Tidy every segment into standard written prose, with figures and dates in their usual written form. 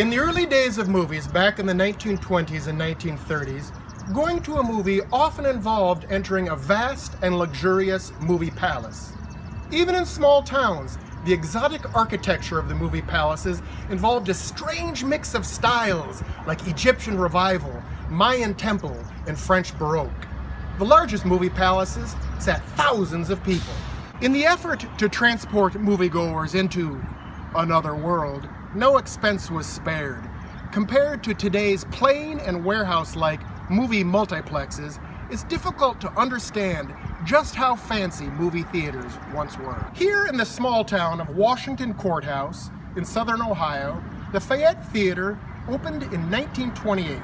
In the early days of movies, back in the 1920s and 1930s, going to a movie often involved entering a vast and luxurious movie palace. Even in small towns, the exotic architecture of the movie palaces involved a strange mix of styles like Egyptian Revival, Mayan Temple, and French Baroque. The largest movie palaces sat thousands of people. In the effort to transport moviegoers into another world, no expense was spared. Compared to today's plain and warehouse-like movie multiplexes, it's difficult to understand just how fancy movie theaters once were. Here in the small town of Washington Courthouse in southern Ohio, the Fayette Theatre opened in 1928,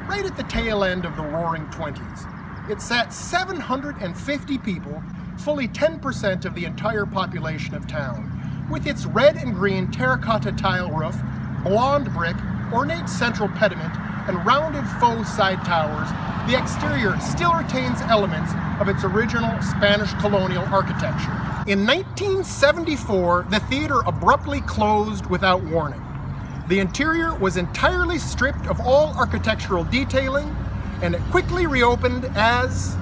right at the tail end of the Roaring Twenties. It sat 750 people, fully 10% of the entire population of town. With its red and green terracotta tile roof, blonde brick, ornate central pediment, and rounded faux side towers, the exterior still retains elements of its original Spanish colonial architecture. In 1974, the theater abruptly closed without warning. The interior was entirely stripped of all architectural detailing, and it quickly reopened as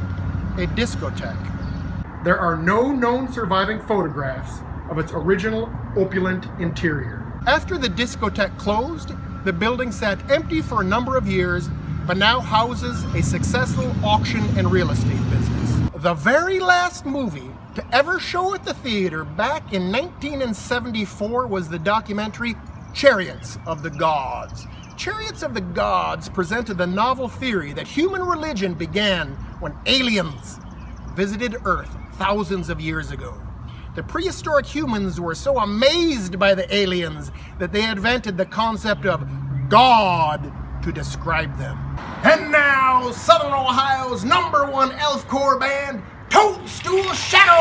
a discotheque. There are no known surviving photographs of its original opulent interior. After the discotheque closed, the building sat empty for a number of years, but now houses a successful auction and real estate business. The very last movie to ever show at the theater back in 1974 was the documentary Chariots of the Gods. Chariots of the Gods presented the novel theory that human religion began when aliens visited Earth thousands of years ago. The prehistoric humans were so amazed by the aliens that they invented the concept of God to describe them. And now, Southern Ohio's #1 elfcore band, Toadstool Shadow!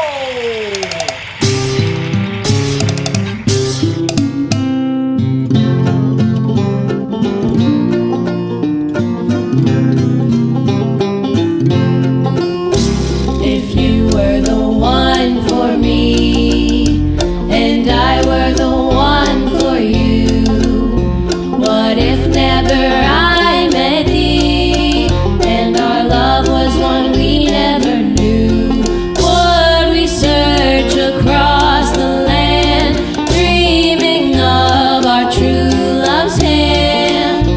If you were the one for me, and I were the one for you, what if never I met thee, and our love was one we never knew? Would we search across the land, dreaming of our true love's hand,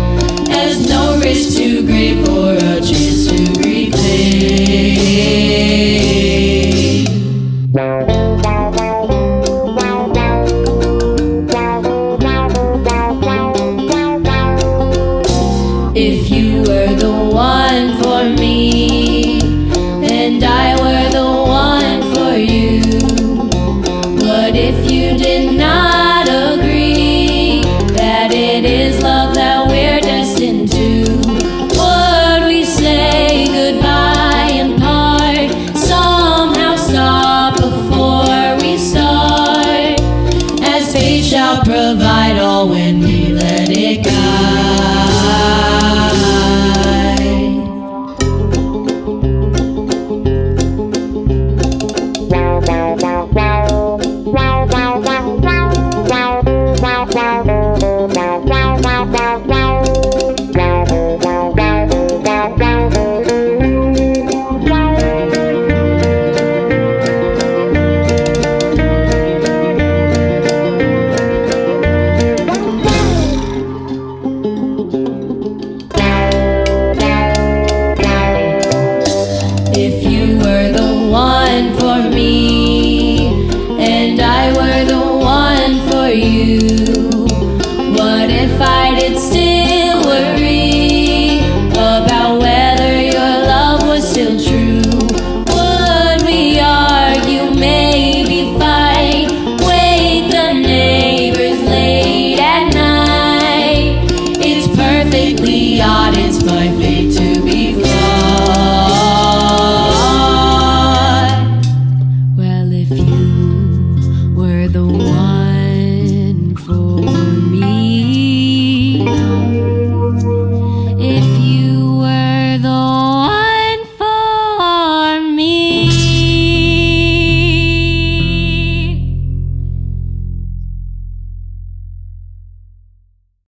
as no risk too great for a chance to repay? If you were the one for me, and I were the one for you, what if you did not agree that it is love that we're destined to? Would we say goodbye and part, somehow stop before we start, as fate shall provide all when we let it guide? If you were the one for me, and I were the one for you,